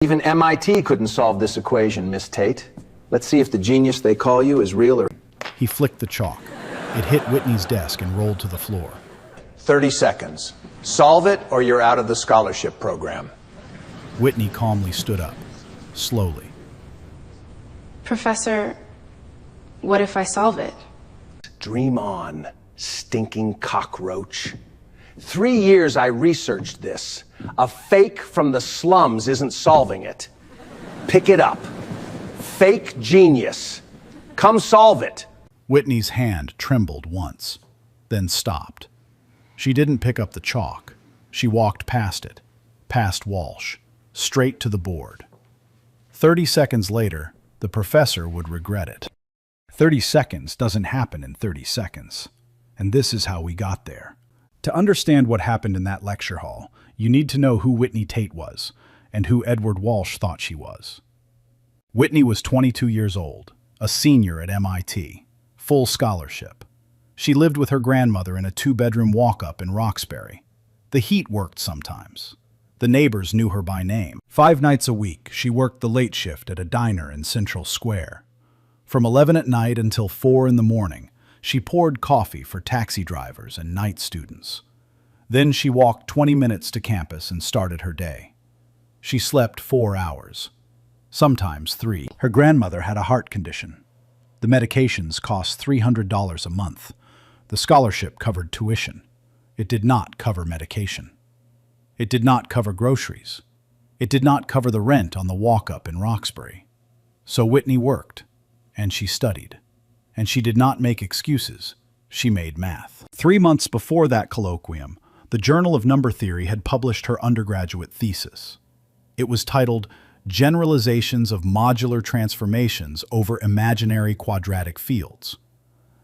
Even MIT couldn't solve this equation, Miss Tate. Let's see if the genius they call you is real or... He flicked the chalk. It hit Whitney's desk and rolled to the floor. 30 seconds. Solve it or you're out of the scholarship program. Whitney calmly stood up, slowly. Professor, what if I solve it? Dream on, stinking cockroach. 3 years I researched this. A fake from the slums isn't solving it. Pick it up. Fake genius. Come solve it. Whitney's hand trembled once, then stopped. She didn't pick up the chalk. She walked past it, past Walsh, straight to the board. 30 seconds later, the professor would regret it. 30 seconds doesn't happen in 30 seconds. And this is how we got there. To understand what happened in that lecture hall, you need to know who Whitney Tate was and who Edward Walsh thought she was. Whitney was 22 years old, a senior at MIT, full scholarship. She lived with her grandmother in a 2-bedroom walk-up in Roxbury. The heat worked sometimes. The neighbors knew her by name. 5 nights a week, she worked the late shift at a diner in Central Square. From 11 at night until 4 in the morning, she poured coffee for taxi drivers and night students. Then she walked 20 minutes to campus and started her day. She slept 4 hours, sometimes 3. Her grandmother had a heart condition. The medications cost $300 a month. The scholarship covered tuition. It did not cover medication. It did not cover groceries. It did not cover the rent on the walk-up in Roxbury. So Whitney worked, and she studied. And she did not make excuses. She made math. 3 months before that colloquium, the Journal of Number Theory had published her undergraduate thesis. It was titled Generalizations of Modular Transformations over Imaginary Quadratic Fields.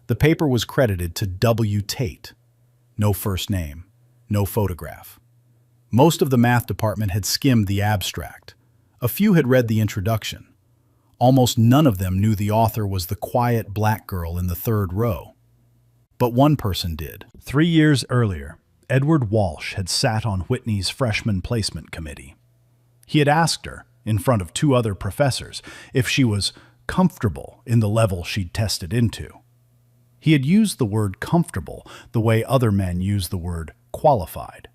The paper was credited to W. Tate. No first name, no photograph. Most of the math department had skimmed the abstract. A few had read the introduction. Almost none of them knew the author was the quiet black girl in the 3rd row. But one person did. 3 years earlier, Edward Walsh had sat on Whitney's freshman placement committee. He had asked her, in front of 2 other professors, if she was comfortable in the level she'd tested into. He had used the word comfortable the way other men use the word qualified.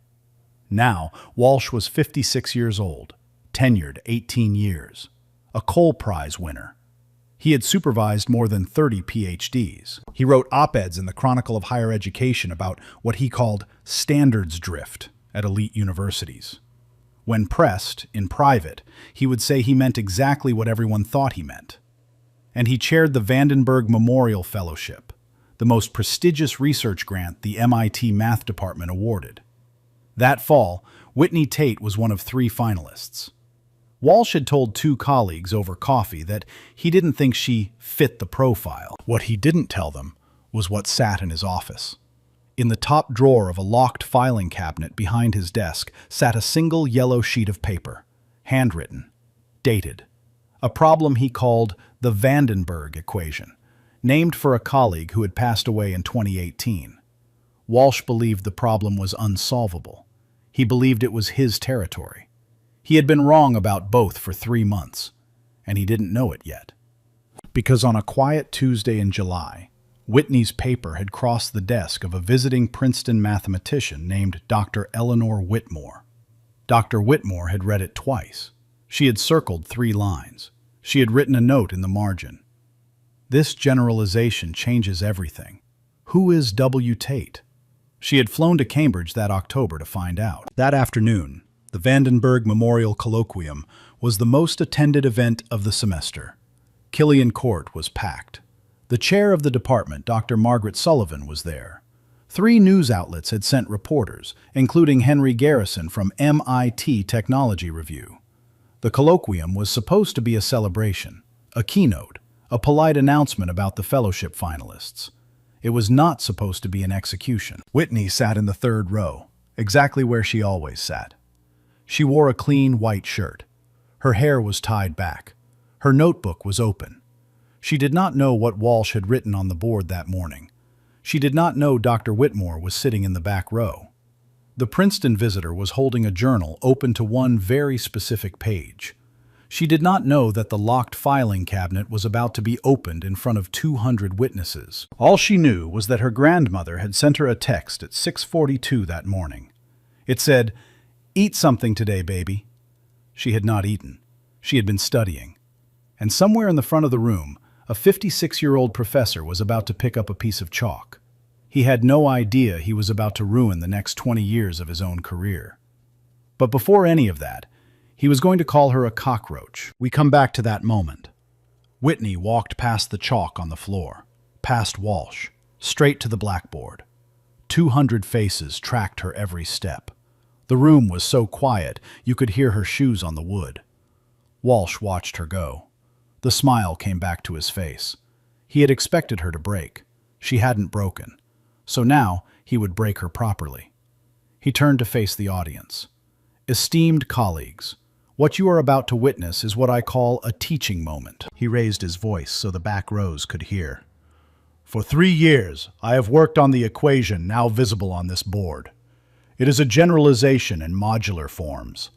Now, Walsh was 56 years old, tenured 18 years, a Cole Prize winner. He had supervised more than 30 PhDs. He wrote op-eds in the Chronicle of Higher Education about what he called standards drift at elite universities. When pressed, in private, he would say he meant exactly what everyone thought he meant. And he chaired the Vandenberg Memorial Fellowship, the most prestigious research grant the MIT Math Department awarded. That fall, Whitney Tate was one of 3 finalists. Walsh had told 2 colleagues over coffee that he didn't think she fit the profile. What he didn't tell them was what sat in his office. In the top drawer of a locked filing cabinet behind his desk sat a single yellow sheet of paper, handwritten, dated. A problem he called the Vandenberg equation, named for a colleague who had passed away in 2018. Walsh believed the problem was unsolvable. He believed it was his territory. He had been wrong about both for 3 months, and he didn't know it yet. Because on a quiet Tuesday in July, Whitney's paper had crossed the desk of a visiting Princeton mathematician named Dr. Eleanor Whitmore. Dr. Whitmore had read it twice. She had circled 3 lines. She had written a note in the margin. This generalization changes everything. Who is W. Tate? She had flown to Cambridge that October to find out. That afternoon, the Vandenberg Memorial Colloquium was the most attended event of the semester. Killian Court was packed. The chair of the department, Dr. Margaret Sullivan, was there. 3 news outlets had sent reporters, including Henry Garrison from MIT Technology Review. The colloquium was supposed to be a celebration, a keynote, a polite announcement about the fellowship finalists. It was not supposed to be an execution. Whitney sat in the 3rd row, exactly where she always sat. She wore a clean white shirt. Her hair was tied back. Her notebook was open. She did not know what Walsh had written on the board that morning. She did not know Dr. Whitmore was sitting in the back row. The Princeton visitor was holding a journal open to one very specific page, She did not know that the locked filing cabinet was about to be opened in front of 200 witnesses. All she knew was that her grandmother had sent her a text at 6:42 that morning. It said, "Eat something today, baby." She had not eaten. She had been studying. And somewhere in the front of the room, a 56-year-old professor was about to pick up a piece of chalk. He had no idea he was about to ruin the next 20 years of his own career. But before any of that, he was going to call her a cockroach. We come back to that moment. Whitney walked past the chalk on the floor, past Walsh, straight to the blackboard. 200 faces tracked her every step. The room was so quiet you could hear her shoes on the wood. Walsh watched her go. The smile came back to his face. He had expected her to break. She hadn't broken. So now he would break her properly. He turned to face the audience. "Esteemed colleagues, what you are about to witness is what I call a teaching moment." He raised his voice so the back rows could hear. "For 3 years, I have worked on the equation now visible on this board. It is a generalization in modular forms.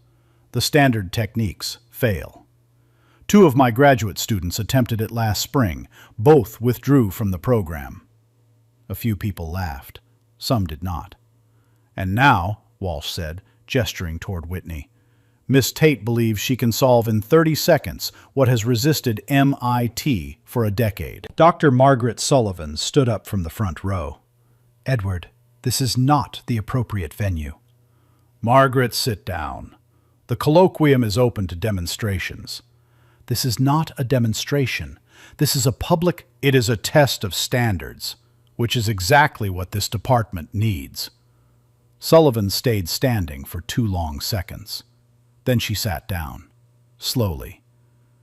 The standard techniques fail. 2 of my graduate students attempted it last spring. Both withdrew from the program." A few people laughed. Some did not. "And now," Walsh said, gesturing toward Whitney, "Miss Tate believes she can solve in 30 seconds what has resisted MIT for a decade." Dr. Margaret Sullivan stood up from the front row. "Edward, this is not the appropriate venue." "Margaret, sit down. The colloquium is open to demonstrations." "This is not a demonstration. This is a public—" "It is a test of standards, which is exactly what this department needs." Sullivan stayed standing for 2 long seconds. Then she sat down, slowly.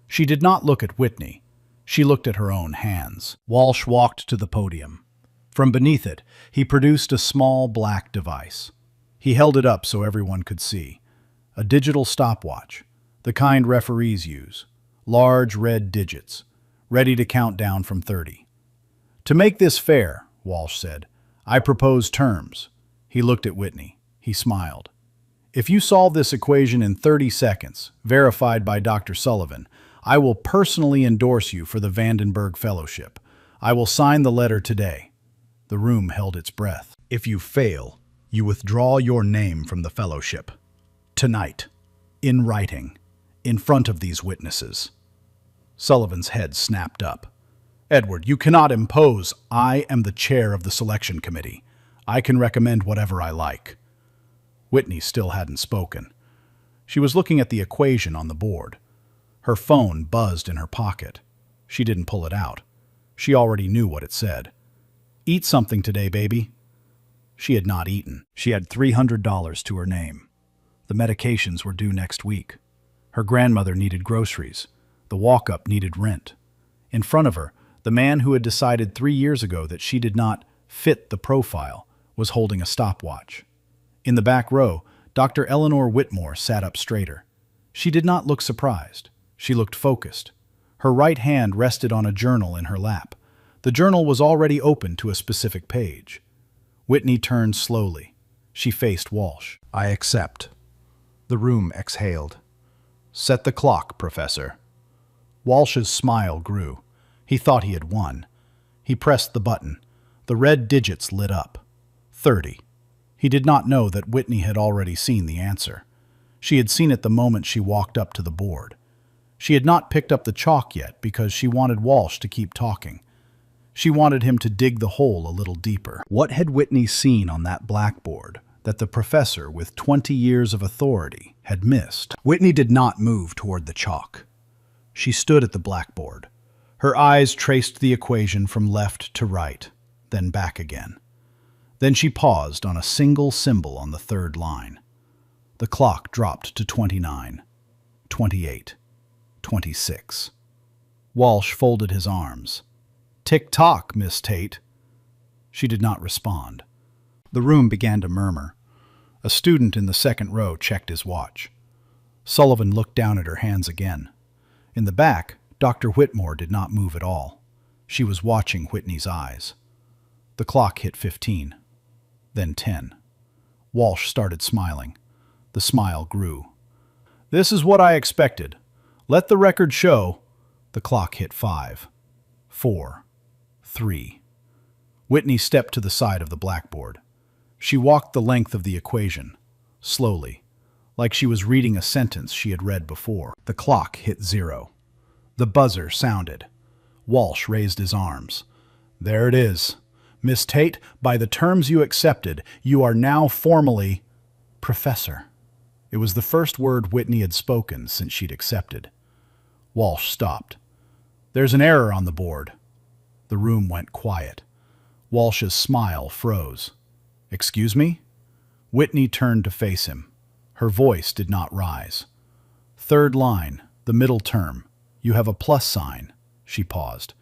She did not look at Whitney. She looked at her own hands. Walsh walked to the podium. From beneath it, he produced a small black device. He held it up so everyone could see. A digital stopwatch, the kind referees use. Large red digits, ready to count down from 30. "To make this fair," Walsh said, "I propose terms." He looked at Whitney. He smiled. "If you solve this equation in 30 seconds, verified by Dr. Sullivan, I will personally endorse you for the Vandenberg Fellowship. I will sign the letter today." The room held its breath. "If you fail, you withdraw your name from the fellowship. Tonight, in writing, in front of these witnesses." Sullivan's head snapped up. "Edward, you cannot impose. I am the chair of the selection committee. I can recommend whatever I like." Whitney still hadn't spoken. She was looking at the equation on the board. Her phone buzzed in her pocket. She didn't pull it out. She already knew what it said. "Eat something today, baby." She had not eaten. She had $300 to her name. The medications were due next week. Her grandmother needed groceries. The walk-up needed rent. In front of her, the man who had decided 3 years ago that she did not fit the profile was holding a stopwatch. In the back row, Dr. Eleanor Whitmore sat up straighter. She did not look surprised. She looked focused. Her right hand rested on a journal in her lap. The journal was already open to a specific page. Whitney turned slowly. She faced Walsh. "I accept." The room exhaled. "Set the clock, Professor." Walsh's smile grew. He thought he had won. He pressed the button. The red digits lit up. 30. He did not know that Whitney had already seen the answer. She had seen it the moment she walked up to the board. She had not picked up the chalk yet because she wanted Walsh to keep talking. She wanted him to dig the hole a little deeper. What had Whitney seen on that blackboard that the professor with 20 years of authority had missed? Whitney did not move toward the chalk. She stood at the blackboard. Her eyes traced the equation from left to right, then back again. Then she paused on a single symbol on the 3rd line. The clock dropped to 29, 28, 26. Walsh folded his arms. "Tick-tock, Miss Tate." She did not respond. The room began to murmur. A student in the 2nd row checked his watch. Sullivan looked down at her hands again. In the back, Dr. Whitmore did not move at all. She was watching Whitney's eyes. The clock hit 15, then 10. Walsh started smiling. The smile grew. "This is what I expected. Let the record show. The clock hit 5, 4, 3. Whitney stepped to the side of the blackboard. She walked the length of the equation, slowly, like she was reading a sentence she had read before. The clock hit 0. The buzzer sounded. Walsh raised his arms. There it is. Miss Tate, by the terms you accepted, you are now formally Professor. It was the first word Whitney had spoken since she'd accepted. Walsh stopped. There's an error on the board. The room went quiet. Walsh's smile froze. Excuse me? Whitney turned to face him. Her voice did not rise. Third line, the middle term. You have a plus sign. She paused.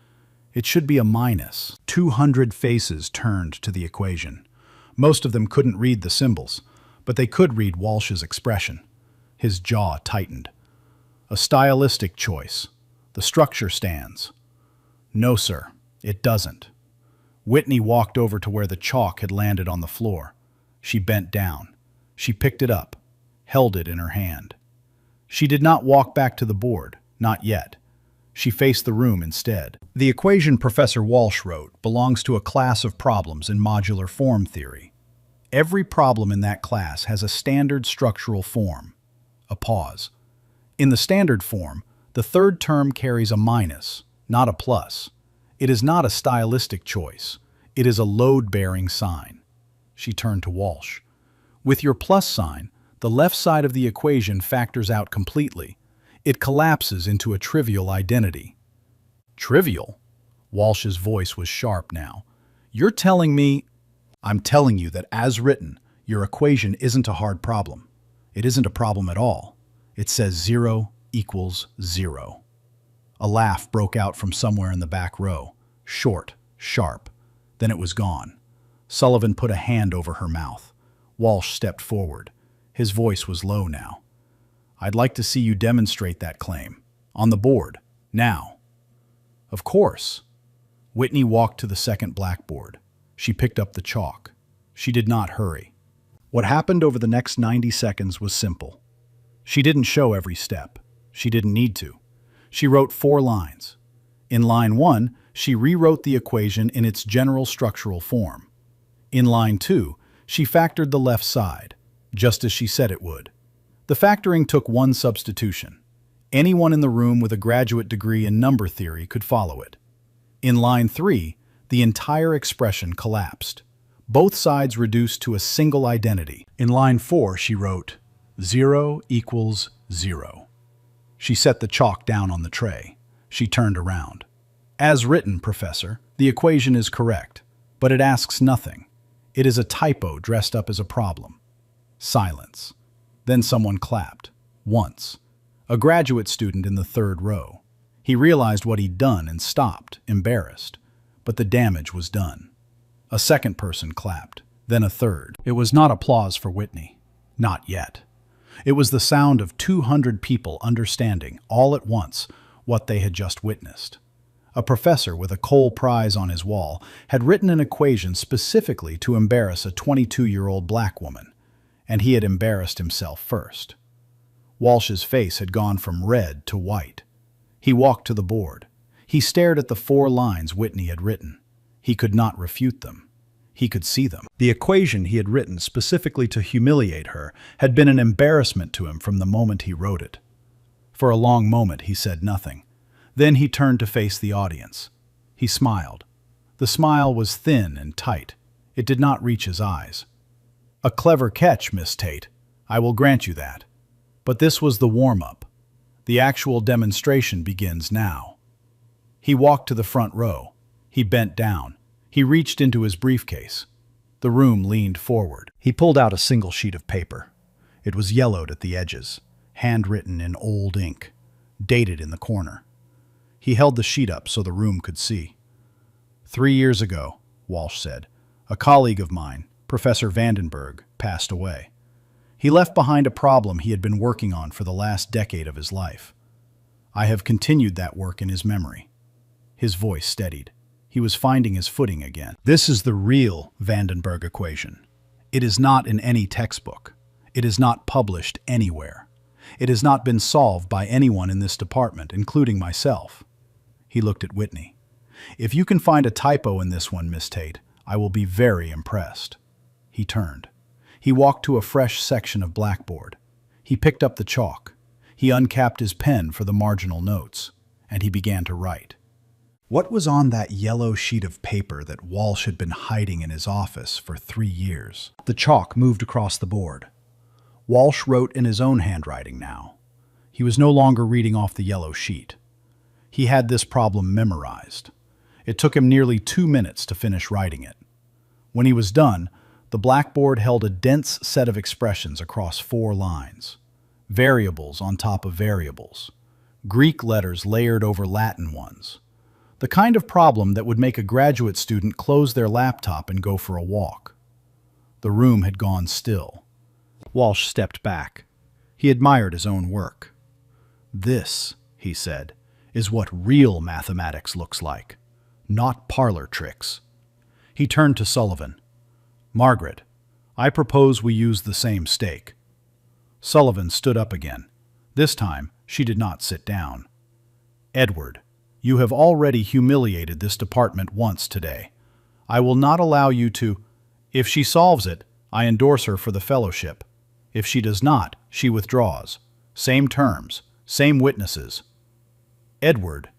It should be a minus. 200 faces turned to the equation. Most of them couldn't read the symbols, but they could read Walsh's expression. His jaw tightened. A stylistic choice. The structure stands. No, sir, it doesn't. Whitney walked over to where the chalk had landed on the floor. She bent down. She picked it up, held it in her hand. She did not walk back to the board, not yet. She faced the room instead. The equation Professor Walsh wrote belongs to a class of problems in modular form theory. Every problem in that class has a standard structural form. A pause. In the standard form, the third term carries a minus, not a plus. It is not a stylistic choice. It is a load-bearing sign. She turned to Walsh. With your plus sign, the left side of the equation factors out completely. It collapses into a trivial identity. Trivial? Walsh's voice was sharp now. You're telling me... I'm telling you that as written, your equation isn't a hard problem. It isn't a problem at all. It says 0 equals 0. A laugh broke out from somewhere in the back row. Short, sharp. Then it was gone. Sullivan put a hand over her mouth. Walsh stepped forward. His voice was low now. I'd like to see you demonstrate that claim. On the board. Now. Of course. Whitney walked to the second blackboard. She picked up the chalk. She did not hurry. What happened over the next 90 seconds was simple. She didn't show every step. She didn't need to. She wrote 4 lines. In line 1, she rewrote the equation in its general structural form. In line 2, she factored the left side, just as she said it would. The factoring took one substitution. Anyone in the room with a graduate degree in number theory could follow it. In line 3, the entire expression collapsed. Both sides reduced to a single identity. In line 4, she wrote, 0 equals 0. She set the chalk down on the tray. She turned around. As written, Professor, the equation is correct, but it asks nothing. It is a typo dressed up as a problem. Silence. Then someone clapped. Once. A graduate student in the third row. He realized what he'd done and stopped, embarrassed. But the damage was done. A second person clapped, then a third. It was not applause for Whitney. Not yet. It was the sound of 200 people understanding, all at once, what they had just witnessed. A professor with a Cole Prize on his wall had written an equation specifically to embarrass a 22-year-old black woman, and he had embarrassed himself first. Walsh's face had gone from red to white. He walked to the board. He stared at the 4 lines Whitney had written. He could not refute them. He could see them. The equation he had written specifically to humiliate her had been an embarrassment to him from the moment he wrote it. For a long moment he said nothing. Then he turned to face the audience. He smiled. The smile was thin and tight. It did not reach his eyes. A clever catch, Miss Tate. I will grant you that. But this was the warm-up. The actual demonstration begins now. He walked to the front row. He bent down. He reached into his briefcase. The room leaned forward. He pulled out a single sheet of paper. It was yellowed at the edges, handwritten in old ink, dated in the corner. He held the sheet up so the room could see. 3 years ago, Walsh said, a colleague of mine, Professor Vandenberg, passed away. He left behind a problem he had been working on for the last decade of his life. I have continued that work in his memory. His voice steadied. He was finding his footing again. This is the real Vandenberg equation. It is not in any textbook. It is not published anywhere. It has not been solved by anyone in this department, including myself." He looked at Whitney. "If you can find a typo in this one, Miss Tate, I will be very impressed." He turned. He walked to a fresh section of blackboard. He picked up the chalk. He uncapped his pen for the marginal notes, and he began to write. What was on that yellow sheet of paper that Walsh had been hiding in his office for 3 years? The chalk moved across the board. Walsh wrote in his own handwriting now. He was no longer reading off the yellow sheet. He had this problem memorized. It took him nearly 2 minutes to finish writing it. When he was done, the blackboard held a dense set of expressions across 4 lines. Variables on top of variables. Greek letters layered over Latin ones. The kind of problem that would make a graduate student close their laptop and go for a walk. The room had gone still. Walsh stepped back. He admired his own work. "This," he said, "is what real mathematics looks like, not parlor tricks." He turned to Sullivan. "Margaret, I propose we use the same stake." Sullivan stood up again. This time, she did not sit down. "Edward, you have already humiliated this department once today. I will not allow you to— If she solves it, I endorse her for the fellowship. If she does not, she withdraws. Same terms, same witnesses." "Edward,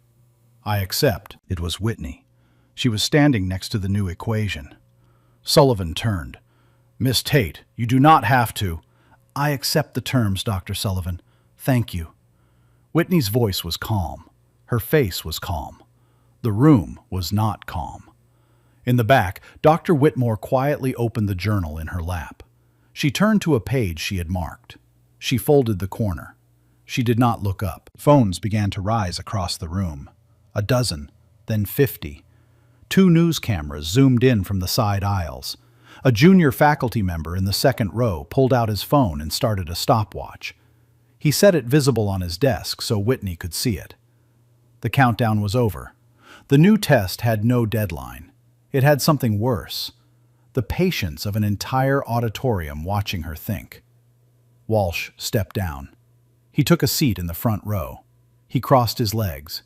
I accept." It was Whitney. She was standing next to the new equation. Sullivan turned. "Miss Tate, you do not have to—" "I accept the terms, Dr. Sullivan. Thank you." Whitney's voice was calm. Her face was calm. The room was not calm. In the back, Dr. Whitmore quietly opened the journal in her lap. She turned to a page she had marked. She folded the corner. She did not look up. Phones began to rise across the room. 12, then 50. 2 news cameras zoomed in from the side aisles. A junior faculty member in the second row pulled out his phone and started a stopwatch. He set it visible on his desk so Whitney could see it. The countdown was over. The new test had no deadline. It had something worse. The patience of an entire auditorium watching her think. Walsh stepped down. He took a seat in the front row. He crossed his legs.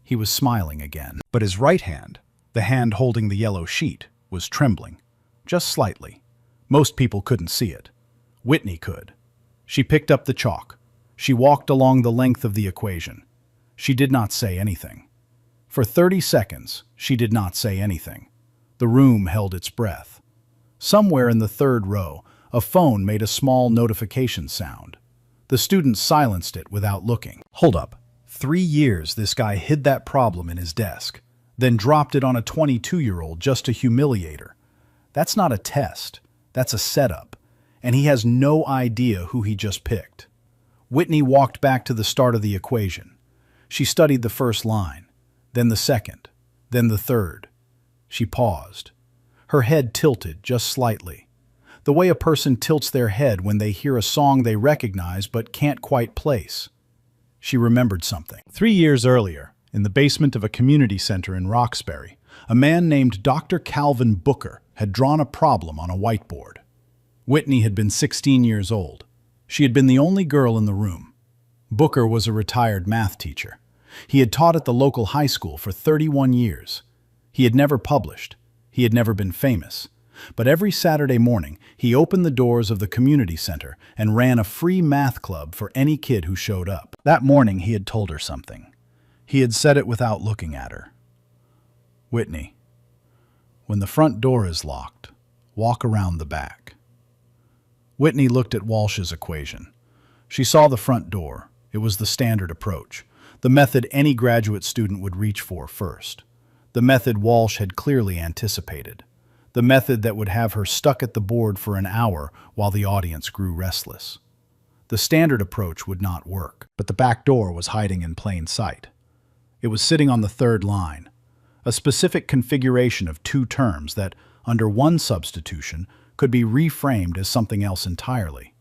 He was smiling again. But his right hand, the hand holding the yellow sheet, was trembling. Just slightly. Most people couldn't see it. Whitney could. She picked up the chalk. She walked along the length of the equation. She did not say anything. For 30 seconds, she did not say anything. The room held its breath. Somewhere in the third row, a phone made a small notification sound. The student silenced it without looking. Hold up. 3 years this guy hid that problem in his desk, then dropped it on a 22-year-old just to humiliate her. That's not a test. That's a setup. And he has no idea who he just picked. Whitney walked back to the start of the equation. She studied the first line, then the second, then the third. She paused. Her head tilted just slightly. The way a person tilts their head when they hear a song they recognize but can't quite place. She remembered something. 3 years earlier, in the basement of a community center in Roxbury, a man named Dr. Calvin Booker had drawn a problem on a whiteboard. Whitney had been 16 years old. She had been the only girl in the room. Booker was a retired math teacher. He had taught at the local high school for 31 years. He had never published. He had never been famous. But every Saturday morning, he opened the doors of the community center and ran a free math club for any kid who showed up. That morning, he had told her something. He had said it without looking at her. "Whitney, when the front door is locked, walk around the back." Whitney looked at Walsh's equation. She saw the front door. It was the standard approach, the method any graduate student would reach for first. The method Walsh had clearly anticipated. The method that would have her stuck at the board for an hour while the audience grew restless. The standard approach would not work, but the back door was hiding in plain sight. It was sitting on the third line, a specific configuration of 2 terms that, under one substitution, could be reframed as something else entirely,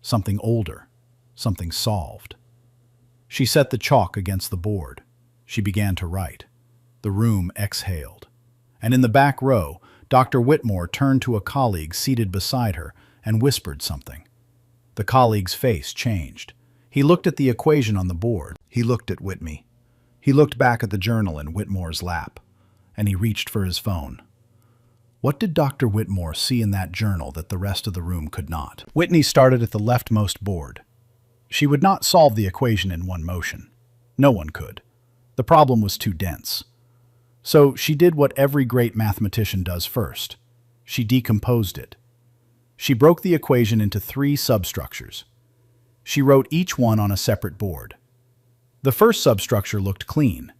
something older, something solved. She set the chalk against the board. She began to write. The room exhaled. And in the back row, Dr. Whitmore turned to a colleague seated beside her and whispered something. The colleague's face changed. He looked at the equation on the board. He looked at Whitney. He looked back at the journal in Whitmore's lap, and he reached for his phone. What did Dr. Whitmore see in that journal that the rest of the room could not? Whitney started at the leftmost board. She would not solve the equation in one motion. No one could. The problem was too dense. So she did what every great mathematician does first. She decomposed it. She broke the equation into 3 substructures. She wrote each one on a separate board. The first substructure looked clean.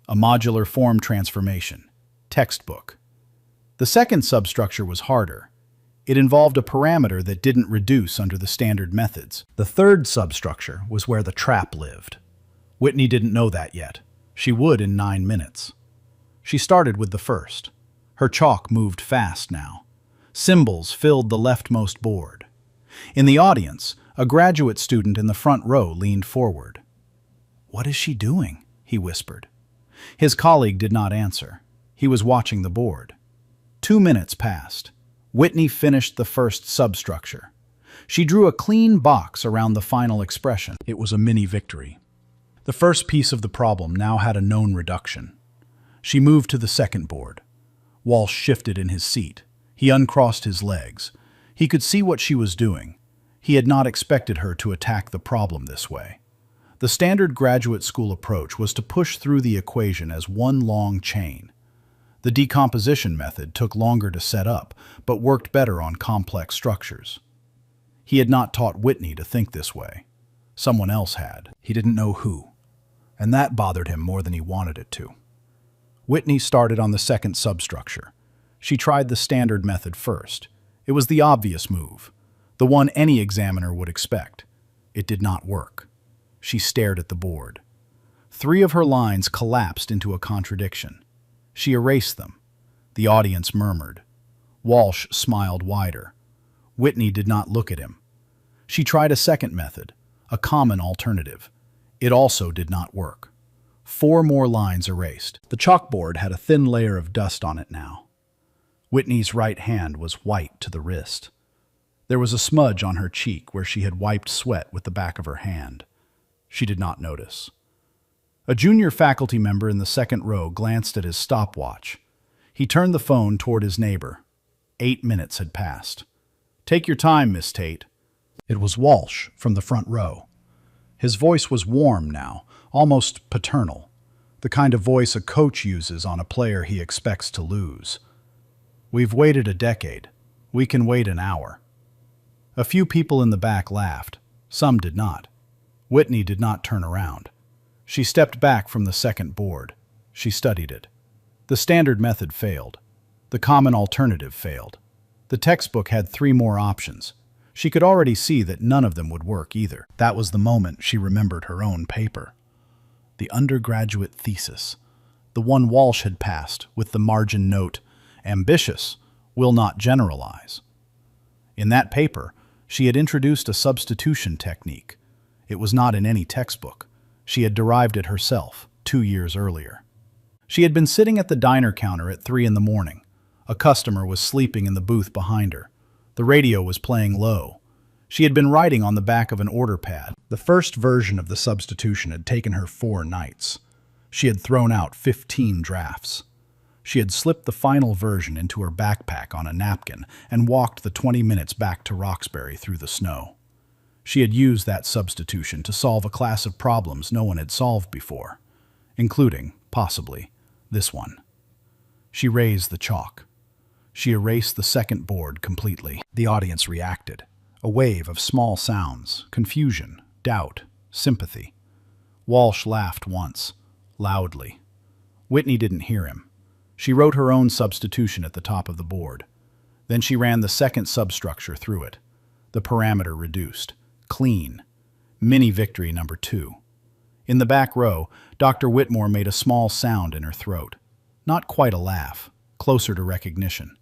A modular form transformation. Textbook. The second substructure was harder. It involved a parameter that didn't reduce under the standard methods. The third substructure was where the trap lived. Whitney didn't know that yet. She would in 9 minutes. She started with the first. Her chalk moved fast now. Symbols filled the leftmost board. In the audience, a graduate student in the front row leaned forward. "What is she doing?" he whispered. His colleague did not answer. He was watching the board. 2 minutes passed. Whitney finished the first substructure. She drew a clean box around the final expression. It was a mini victory. The first piece of the problem now had a known reduction. She moved to the second board. Walsh shifted in his seat. He uncrossed his legs. He could see what she was doing. He had not expected her to attack the problem this way. The standard graduate school approach was to push through the equation as one long chain. The decomposition method took longer to set up, but worked better on complex structures. He had not taught Whitney to think this way. Someone else had. He didn't know who. And that bothered him more than he wanted it to. Whitney started on the second substructure. She tried the standard method first. It was the obvious move, the one any examiner would expect. It did not work. She stared at the board. 3 of her lines collapsed into a contradiction. She erased them. The audience murmured. Walsh smiled wider. Whitney did not look at him. She tried a second method, a common alternative. It also did not work. 4 more lines erased. The chalkboard had a thin layer of dust on it now. Whitney's right hand was white to the wrist. There was a smudge on her cheek where she had wiped sweat with the back of her hand. She did not notice. A junior faculty member in the second row glanced at his stopwatch. He turned the phone toward his neighbor. 8 minutes had passed. "Take your time, Miss Tate." It was Walsh from the front row. His voice was warm now, almost paternal, the kind of voice a coach uses on a player he expects to lose. "We've waited a decade. We can wait an hour." A few people in the back laughed. Some did not. Whitney did not turn around. She stepped back from the second board. She studied it. The standard method failed. The common alternative failed. The textbook had 3 more options. She could already see that none of them would work either. That was the moment she remembered her own paper. The undergraduate thesis. The one Walsh had passed with the margin note, "Ambitious, will not generalize." In that paper, she had introduced a substitution technique. It was not in any textbook. She had derived it herself 2 years earlier. She had been sitting at the diner counter at 3 in the morning. A customer was sleeping in the booth behind her. The radio was playing low. She had been writing on the back of an order pad. The first version of the substitution had taken her 4 nights. She had thrown out 15 drafts. She had slipped the final version into her backpack on a napkin and walked the 20 minutes back to Roxbury through the snow. She had used that substitution to solve a class of problems no one had solved before, including, possibly, this one. She raised the chalk. She erased the second board completely. The audience reacted. A wave of small sounds, confusion, doubt, sympathy. Walsh laughed once, loudly. Whitney didn't hear him. She wrote her own substitution at the top of the board. Then she ran the second substructure through it. The parameter reduced. Clean. Mini victory number 2. In the back row, Dr. Whitmore made a small sound in her throat. Not quite a laugh, closer to recognition.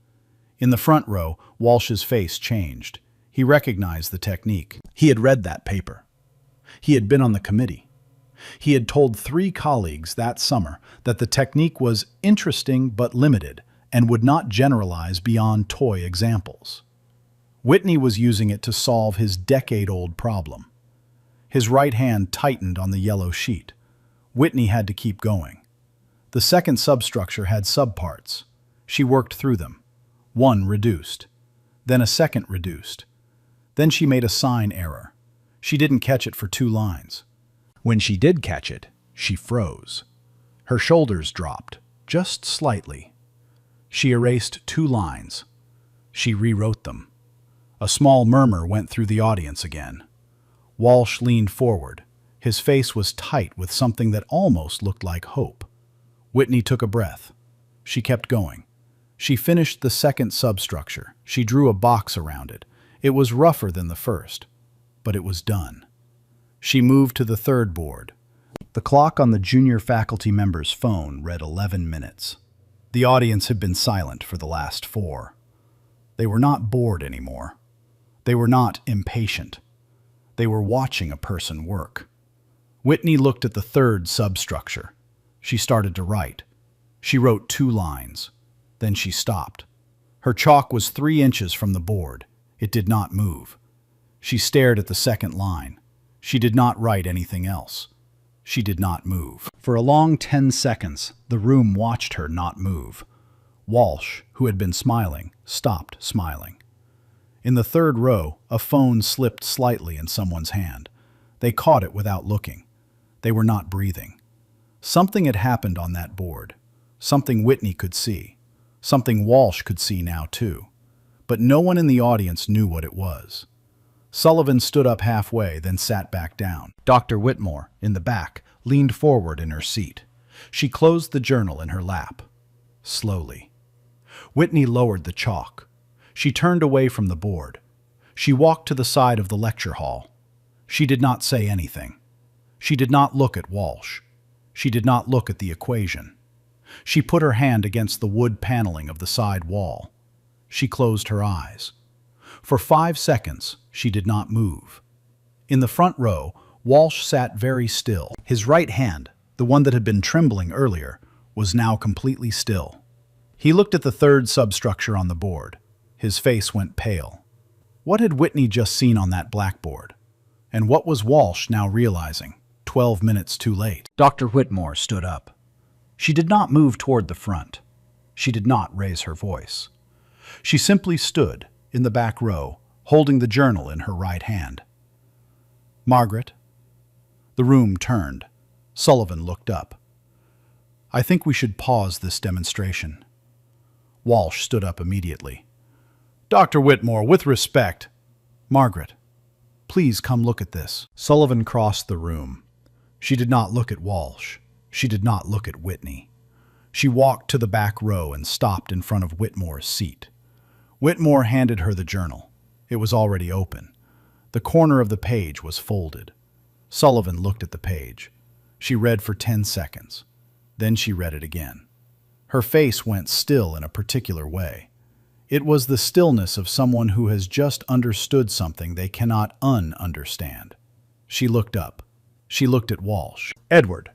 In the front row, Walsh's face changed. He recognized the technique. He had read that paper. He had been on the committee. He had told 3 colleagues that summer that the technique was interesting but limited and would not generalize beyond toy examples. Whitney was using it to solve his decade-old problem. His right hand tightened on the yellow sheet. Whitney had to keep going. The second substructure had subparts. She worked through them. One reduced. Then a second reduced. Then she made a sign error. She didn't catch it for 2 lines. When she did catch it, she froze. Her shoulders dropped, just slightly. She erased 2 lines. She rewrote them. A small murmur went through the audience again. Walsh leaned forward. His face was tight with something that almost looked like hope. Whitney took a breath. She kept going. She finished the second substructure. She drew a box around it. It was rougher than the first, but it was done. She moved to the third board. The clock on the junior faculty member's phone read 11 minutes. The audience had been silent for the last 4. They were not bored anymore. They were not impatient. They were watching a person work. Whitney looked at the third substructure. She started to write. She wrote 2 lines. Then she stopped. Her chalk was 3 inches from the board. It did not move. She stared at the second line. She did not write anything else. She did not move. For a long 10 seconds, the room watched her not move. Walsh, who had been smiling, stopped smiling. In the third row, a phone slipped slightly in someone's hand. They caught it without looking. They were not breathing. Something had happened on that board. Something Whitney could see. Something Walsh could see now too. But no one in the audience knew what it was. Sullivan stood up halfway, then sat back down. Dr. Whitmore, in the back, leaned forward in her seat. She closed the journal in her lap. Slowly. Whitney lowered the chalk. She turned away from the board. She walked to the side of the lecture hall. She did not say anything. She did not look at Walsh. She did not look at the equation. She put her hand against the wood paneling of the side wall. She closed her eyes. For 5 seconds, she did not move. In the front row, Walsh sat very still. His right hand, the one that had been trembling earlier, was now completely still. He looked at the third substructure on the board. His face went pale. What had Whitney just seen on that blackboard? And what was Walsh now realizing, 12 minutes too late? Dr. Whitmore stood up. She did not move toward the front. She did not raise her voice. She simply stood in the back row, holding the journal in her right hand. Margaret? The room turned. Sullivan looked up. I think we should pause this demonstration. Walsh stood up immediately. Dr. Whitmore, with respect. Margaret, please come look at this. Sullivan crossed the room. She did not look at Walsh. She did not look at Whitney. She walked to the back row and stopped in front of Whitmore's seat. Whitmore handed her the journal. It was already open. The corner of the page was folded. Sullivan looked at the page. She read for 10 seconds. Then she read it again. Her face went still in a particular way. It was the stillness of someone who has just understood something they cannot un-understand. She looked up. She looked at Walsh. Edward,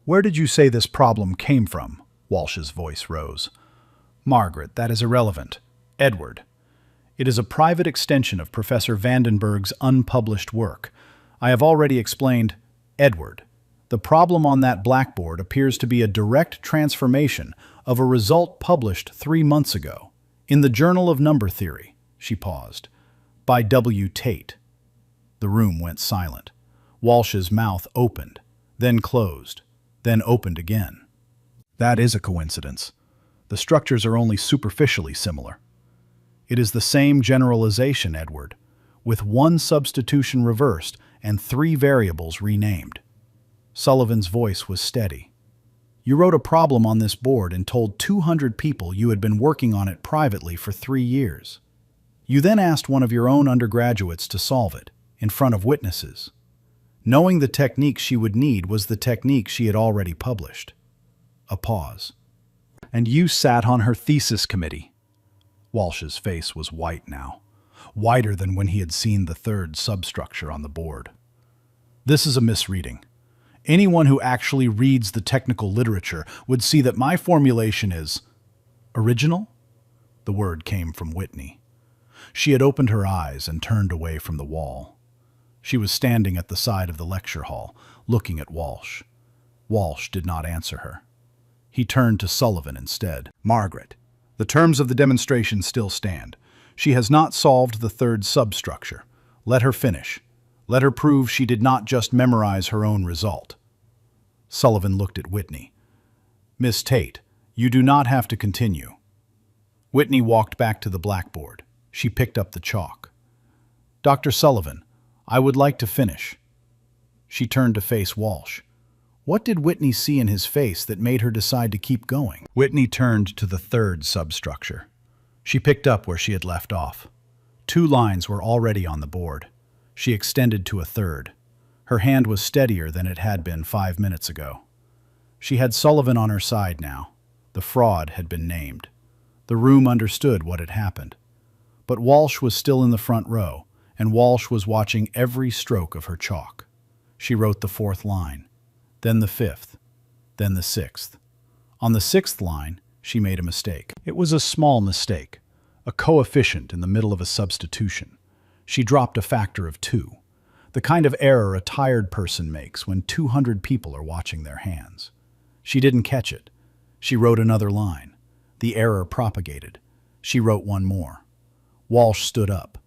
where did you say this problem came from? Walsh's voice rose. Margaret, that is irrelevant. Edward. It is a private extension of Professor Vandenberg's unpublished work. I have already explained. Edward. The problem on that blackboard appears to be a direct transformation of a result published 3 months ago in the Journal of Number Theory, she paused, by W. Tate. The room went silent. Walsh's mouth opened, then closed, then opened again. That is a coincidence. The structures are only superficially similar. It is the same generalization, Edward, with 1 substitution reversed and 3 variables renamed. Sullivan's voice was steady. You wrote a problem on this board and told 200 people you had been working on it privately for 3 years. You then asked one of your own undergraduates to solve it, in front of witnesses. Knowing the technique she would need was the technique she had already published. A pause. And you sat on her thesis committee. Walsh's face was white now, whiter than when he had seen the third substructure on the board. This is a misreading. Anyone who actually reads the technical literature would see that my formulation is original. The word came from Whitney. She had opened her eyes and turned away from the wall. She was standing at the side of the lecture hall, looking at Walsh. Walsh did not answer her. He turned to Sullivan instead. Margaret, the terms of the demonstration still stand. She has not solved the third substructure. Let her finish. Let her prove she did not just memorize her own result. Sullivan looked at Whitney. Miss Tate, you do not have to continue. Whitney walked back to the blackboard. She picked up the chalk. Dr. Sullivan, I would like to finish. She turned to face Walsh. What did Whitney see in his face that made her decide to keep going? Whitney turned to the third substructure. She picked up where she had left off. 2 lines were already on the board. She extended to a third. Her hand was steadier than it had been 5 minutes ago. She had Sullivan on her side now. The fraud had been named. The room understood what had happened. But Walsh was still in the front row, and Walsh was watching every stroke of her chalk. She wrote the 4th line, then the 5th, then the 6th. On the 6th line, she made a mistake. It was a small mistake, a coefficient in the middle of a substitution. She dropped a factor of 2, the kind of error a tired person makes when 200 people are watching their hands. She didn't catch it. She wrote another line. The error propagated. She wrote one more. Walsh stood up.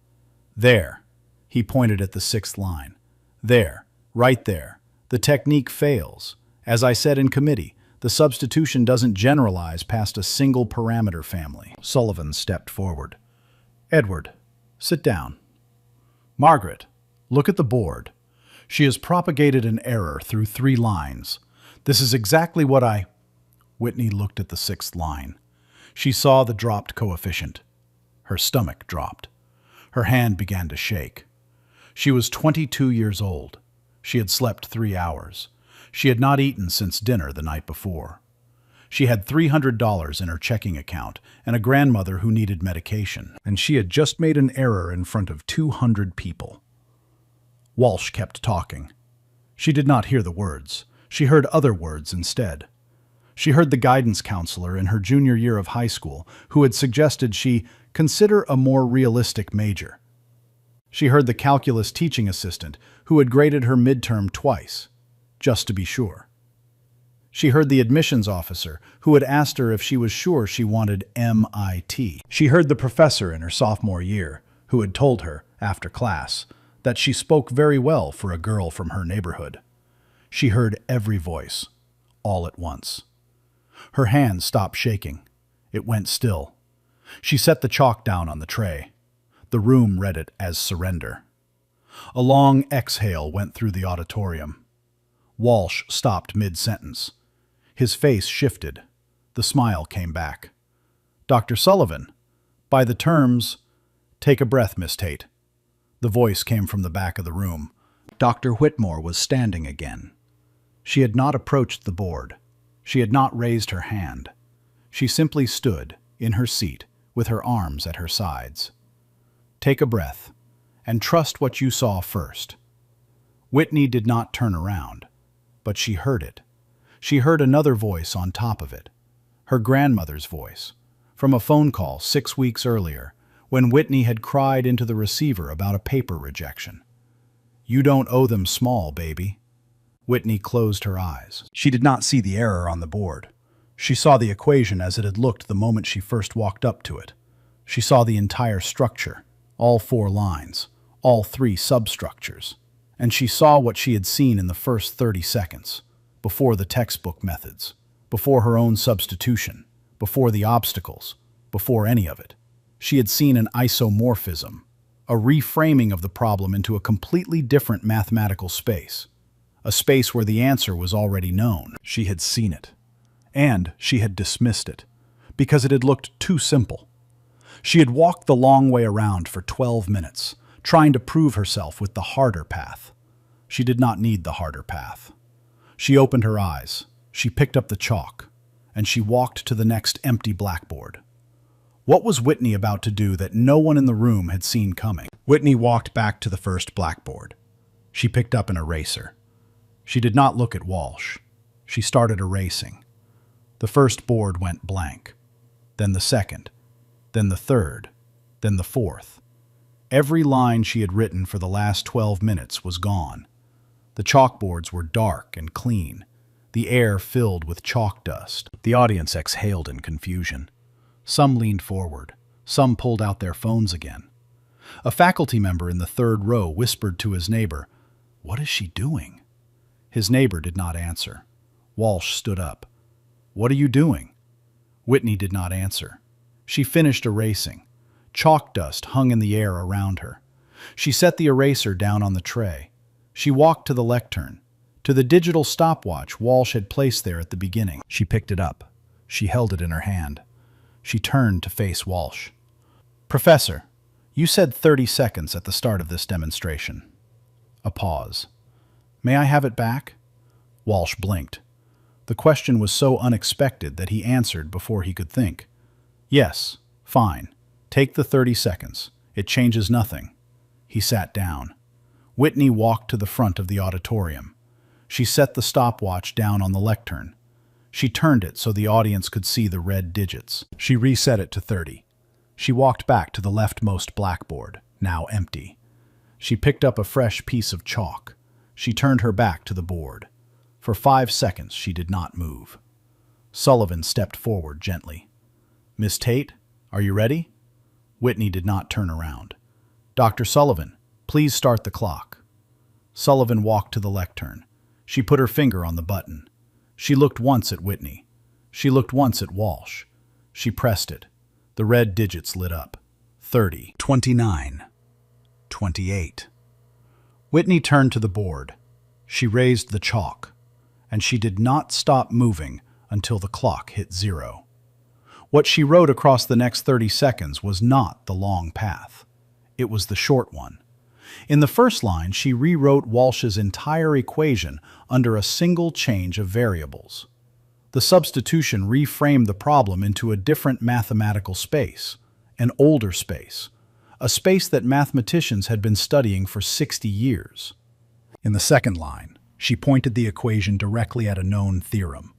There. He pointed at the 6th line. There. Right there. The technique fails. As I said in committee, the substitution doesn't generalize past a single parameter family. Sullivan stepped forward. Edward, sit down. Margaret, look at the board. She has propagated an error through 3 lines. This is exactly what I... Whitney looked at the 6th line. She saw the dropped coefficient. Her stomach dropped. Her hand began to shake. She was 22 years old. She had slept 3 hours. She had not eaten since dinner the night before. She had $300 in her checking account and a grandmother who needed medication, and she had just made an error in front of 200 people. Walsh kept talking. She did not hear the words. She heard other words instead. She heard the guidance counselor in her junior year of high school who had suggested she consider a more realistic major. She heard the calculus teaching assistant who had graded her midterm twice, just to be sure. She heard the admissions officer who had asked her if she was sure she wanted MIT. She heard the professor in her sophomore year who had told her, after class, that she spoke very well for a girl from her neighborhood. She heard every voice, all at once. Her hand stopped shaking. It went still. She set the chalk down on the tray. The room read it as surrender. A long exhale went through the auditorium. Walsh stopped mid-sentence. His face shifted. The smile came back. Dr. Sullivan, by the terms, take a breath, Miss Tate. The voice came from the back of the room. Dr. Whitmore was standing again. She had not approached the board. She had not raised her hand. She simply stood, in her seat, with her arms at her sides. Take a breath, and trust what you saw first. Whitney did not turn around, but she heard it. She heard another voice on top of it, her grandmother's voice, from a phone call 6 weeks earlier, when Whitney had cried into the receiver about a paper rejection. You don't owe them small, baby. Whitney closed her eyes. She did not see the error on the board. She saw the equation as it had looked the moment she first walked up to it. She saw the entire structure, all 4 lines, all 3 substructures. And she saw what she had seen in the first 30 seconds, before the textbook methods, before her own substitution, before the obstacles, before any of it. She had seen an isomorphism, a reframing of the problem into a completely different mathematical space, a space where the answer was already known. She had seen it, and she had dismissed it, because it had looked too simple. She had walked the long way around for 12 minutes, trying to prove herself with the harder path. She did not need the harder path. She opened her eyes, she picked up the chalk, and she walked to the next empty blackboard. What was Whitney about to do that no one in the room had seen coming? Whitney walked back to the first blackboard. She picked up an eraser. She did not look at Walsh. She started erasing. The first board went blank, then the second, then the third, then the fourth. Every line she had written for the last 12 minutes was gone. The chalkboards were dark and clean, the air filled with chalk dust. The audience exhaled in confusion. Some leaned forward, some pulled out their phones again. A faculty member in the third row whispered to his neighbor, "What is she doing?" His neighbor did not answer. Walsh stood up. "What are you doing?" Whitney did not answer. She finished erasing. Chalk dust hung in the air around her. She set the eraser down on the tray. She walked to the lectern, to the digital stopwatch Walsh had placed there at the beginning. She picked it up. She held it in her hand. She turned to face Walsh. "Professor, you said 30 seconds at the start of this demonstration." A pause. "May I have it back?" Walsh blinked. The question was so unexpected that he answered before he could think. "Yes, fine. Take the 30 seconds. It changes nothing." He sat down. Whitney walked to the front of the auditorium. She set the stopwatch down on the lectern. She turned it so the audience could see the red digits. She reset it to 30. She walked back to the leftmost blackboard, now empty. She picked up a fresh piece of chalk. She turned her back to the board. For 5 seconds, she did not move. Sullivan stepped forward gently. "Miss Tate, are you ready?" Whitney did not turn around. "Dr. Sullivan, please start the clock." Sullivan walked to the lectern. She put her finger on the button. She looked once at Whitney. She looked once at Walsh. She pressed it. The red digits lit up. 30, 29, 28. Whitney turned to the board. She raised the chalk, and she did not stop moving until the clock hit 0. What she wrote across the next 30 seconds was not the long path. It was the short one. In the first line, she rewrote Walsh's entire equation under a single change of variables. The substitution reframed the problem into a different mathematical space, an older space, a space that mathematicians had been studying for 60 years. In the second line, she pointed the equation directly at a known theorem,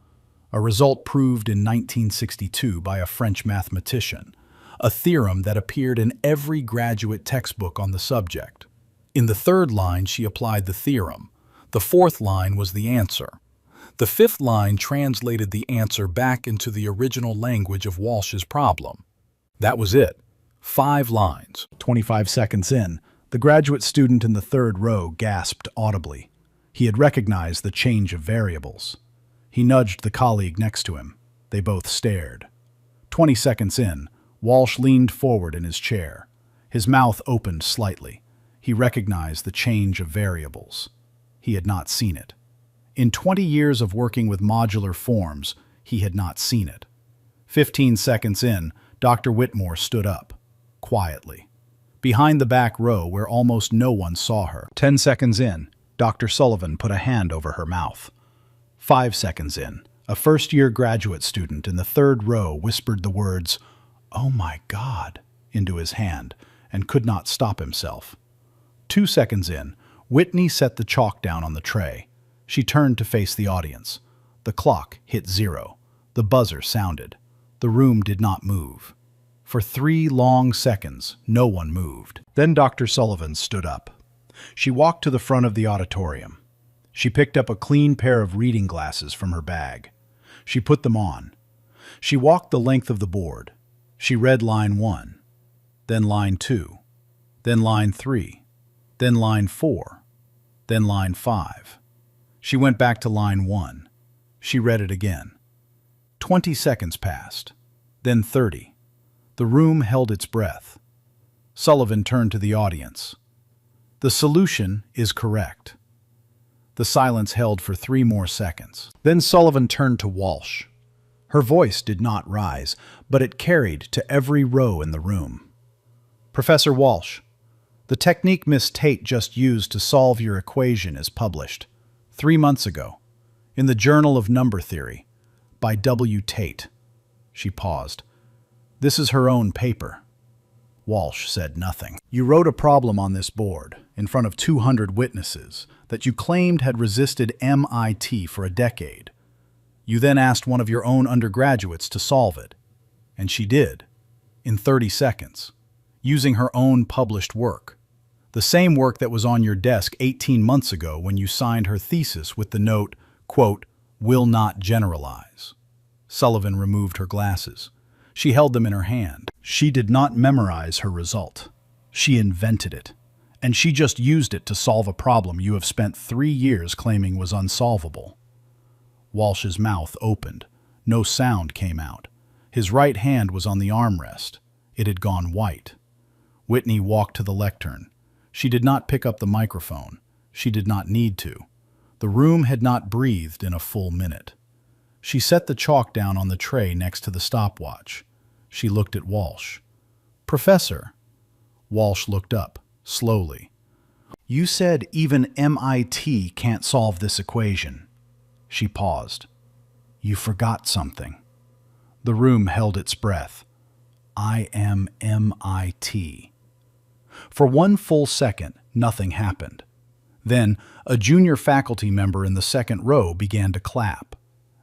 a result proved in 1962 by a French mathematician, a theorem that appeared in every graduate textbook on the subject. In the third line, she applied the theorem. The fourth line was the answer. The fifth line translated the answer back into the original language of Walsh's problem. That was it. 5 lines. 25 seconds in, the graduate student in the third row gasped audibly. He had recognized the change of variables. He nudged the colleague next to him. They both stared. 20 seconds in, Walsh leaned forward in his chair. His mouth opened slightly. He recognized the change of variables. He had not seen it. In 20 years of working with modular forms, he had not seen it. 15 seconds in, Dr. Whitmore stood up, quietly, behind the back row where almost no one saw her. 10 seconds in, Dr. Sullivan put a hand over her mouth. 5 seconds in, a first-year graduate student in the third row whispered the words, "Oh my God," into his hand and could not stop himself. 2 seconds in, Whitney set the chalk down on the tray. She turned to face the audience. The clock hit 0. The buzzer sounded. The room did not move. For 3 long seconds, no one moved. Then Dr. Sullivan stood up. She walked to the front of the auditorium. She picked up a clean pair of reading glasses from her bag. She put them on. She walked the length of the board. She read line 1, then line 2, then line 3, then line 4, then line 5. She went back to line 1. She read it again. 20 seconds passed, then 30. The room held its breath. Sullivan turned to the audience. "The solution is correct." The silence held for 3 more seconds. Then Sullivan turned to Walsh. Her voice did not rise, but it carried to every row in the room. "Professor Walsh, the technique Miss Tate just used to solve your equation is published 3 months ago in the Journal of Number Theory by W. Tate." She paused. "This is her own paper." Walsh said nothing. "You wrote a problem on this board, in front of 200 witnesses, that you claimed had resisted MIT for a decade. You then asked one of your own undergraduates to solve it. And she did, in 30 seconds. using her own published work. The same work that was on your desk 18 months ago when you signed her thesis with the note, quote, "will not generalize." Sullivan removed her glasses. She held them in her hand. She did not memorize her result. She invented it. And she just used it to solve a problem you have spent 3 years claiming was unsolvable. Walsh's mouth opened. No sound came out. His right hand was on the armrest. It had gone white. Whitney walked to the lectern. She did not pick up the microphone. She did not need to. The room had not breathed in a full minute. She set the chalk down on the tray next to the stopwatch. She looked at Walsh. "Professor." Walsh looked up, slowly. "You said even MIT can't solve this equation." She paused. "You forgot something." The room held its breath. "I am MIT." For one full second, nothing happened. Then, a junior faculty member in the second row began to clap.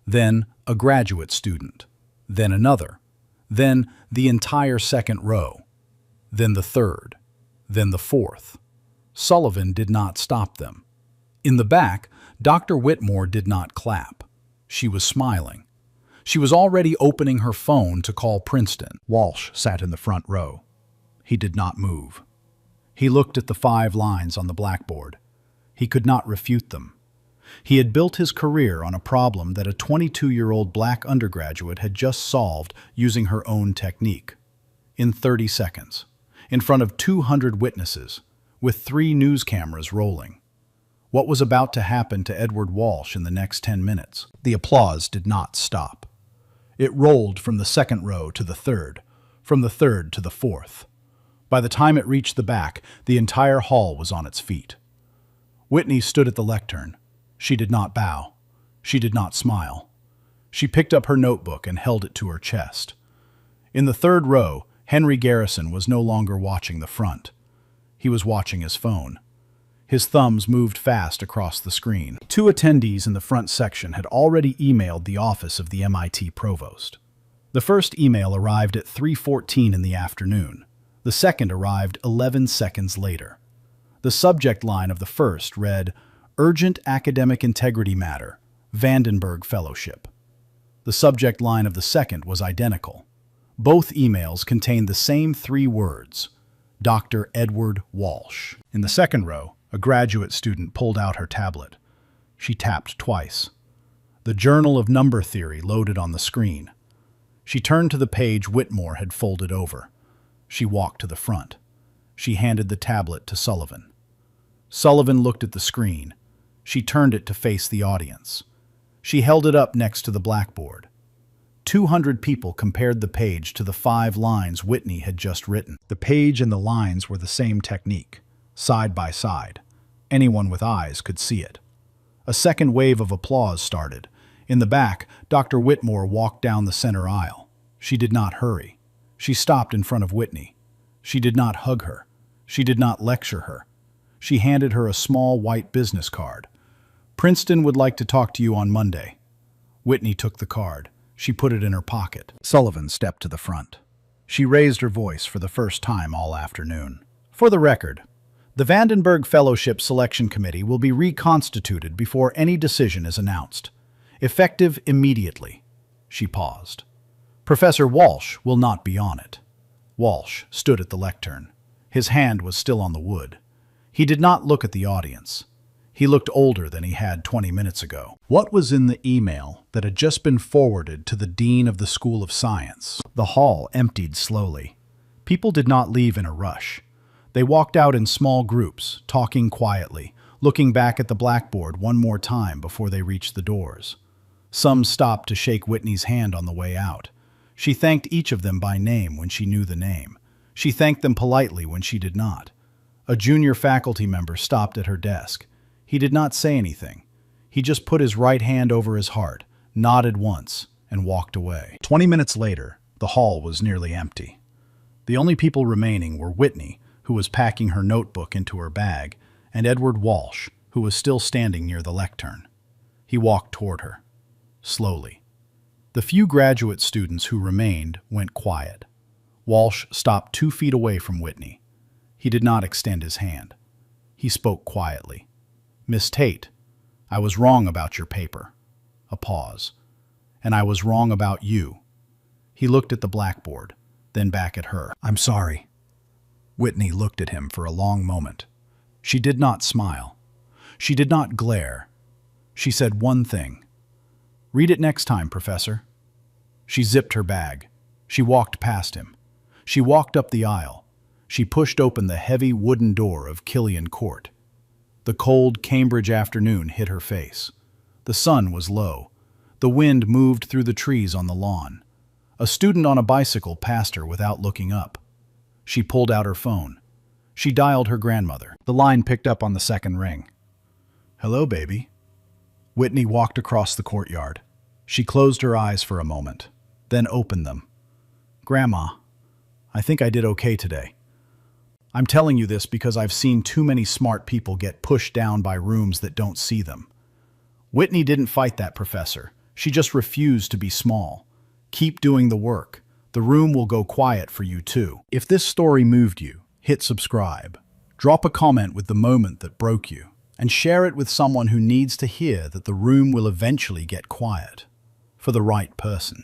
Then, a graduate student. Then another. Then, the entire second row. Then the third. Then the fourth. Sullivan did not stop them. In the back, Dr. Whitmore did not clap. She was smiling. She was already opening her phone to call Princeton. Walsh sat in the front row. He did not move. He looked at the 5 lines on the blackboard. He could not refute them. He had built his career on a problem that a 22-year-old black undergraduate had just solved using her own technique. In 30 seconds. In front of 200 witnesses, with 3 news cameras rolling. What was about to happen to Edward Walsh in the next 10 minutes? The applause did not stop. It rolled from the second row to the third, from the third to the fourth. By the time it reached the back, the entire hall was on its feet. Whitney stood at the lectern. She did not bow. She did not smile. She picked up her notebook and held it to her chest. In the third row, Henry Garrison was no longer watching the front. He was watching his phone. His thumbs moved fast across the screen. 2 attendees in the front section had already emailed the office of the MIT provost. The first email arrived at 3:14 in the afternoon. The second arrived 11 seconds later. The subject line of the first read, "Urgent Academic Integrity Matter, Vandenberg Fellowship." The subject line of the second was identical. Both emails contained the same 3 words, Dr. Edward Walsh. In the second row, a graduate student pulled out her tablet. She tapped twice. The Journal of Number Theory loaded on the screen. She turned to the page Whitmore had folded over. She walked to the front. She handed the tablet to Sullivan. Sullivan looked at the screen. She turned it to face the audience. She held it up next to the blackboard. 200 people compared the page to the 5 lines Whitney had just written. The page and the lines were the same technique, side by side. Anyone with eyes could see it. A second wave of applause started. In the back, Dr. Whitmore walked down the center aisle. She did not hurry. She stopped in front of Whitney. She did not hug her. She did not lecture her. She handed her a small white business card. "Princeton would like to talk to you on Monday." Whitney took the card. She put it in her pocket. Sullivan stepped to the front. She raised her voice for the first time all afternoon. "For the record, the Vandenberg Fellowship Selection Committee will be reconstituted before any decision is announced. Effective immediately." She paused. "Professor Walsh will not be on it." Walsh stood at the lectern. His hand was still on the wood. He did not look at the audience. He looked older than he had 20 minutes ago. What was in the email that had just been forwarded to the dean of the School of Science? The hall emptied slowly. People did not leave in a rush. They walked out in small groups, talking quietly, looking back at the blackboard one more time before they reached the doors. Some stopped to shake Whitney's hand on the way out. She thanked each of them by name when she knew the name. She thanked them politely when she did not. A junior faculty member stopped at her desk. He did not say anything. He just put his right hand over his heart, nodded once, and walked away. 20 minutes later, the hall was nearly empty. The only people remaining were Whitney, who was packing her notebook into her bag, and Edward Walsh, who was still standing near the lectern. He walked toward her, slowly. The few graduate students who remained went quiet. Walsh stopped 2 feet away from Whitney. He did not extend his hand. He spoke quietly. "Miss Tate, I was wrong about your paper." A pause. "And I was wrong about you." He looked at the blackboard, then back at her. "I'm sorry." Whitney looked at him for a long moment. She did not smile. She did not glare. She said one thing. "Read it next time, Professor." She zipped her bag. She walked past him. She walked up the aisle. She pushed open the heavy wooden door of Killian Court. The cold Cambridge afternoon hit her face. The sun was low. The wind moved through the trees on the lawn. A student on a bicycle passed her without looking up. She pulled out her phone. She dialed her grandmother. The line picked up on the second ring. "Hello, baby." Whitney walked across the courtyard. She closed her eyes for a moment, then opened them. "Grandma, I think I did okay today. I'm telling you this because I've seen too many smart people get pushed down by rooms that don't see them. Whitney didn't fight that, Professor. She just refused to be small. Keep doing the work. The room will go quiet for you too." If this story moved you, hit subscribe. Drop a comment with the moment that broke you, and share it with someone who needs to hear that the room will eventually get quiet for the right person.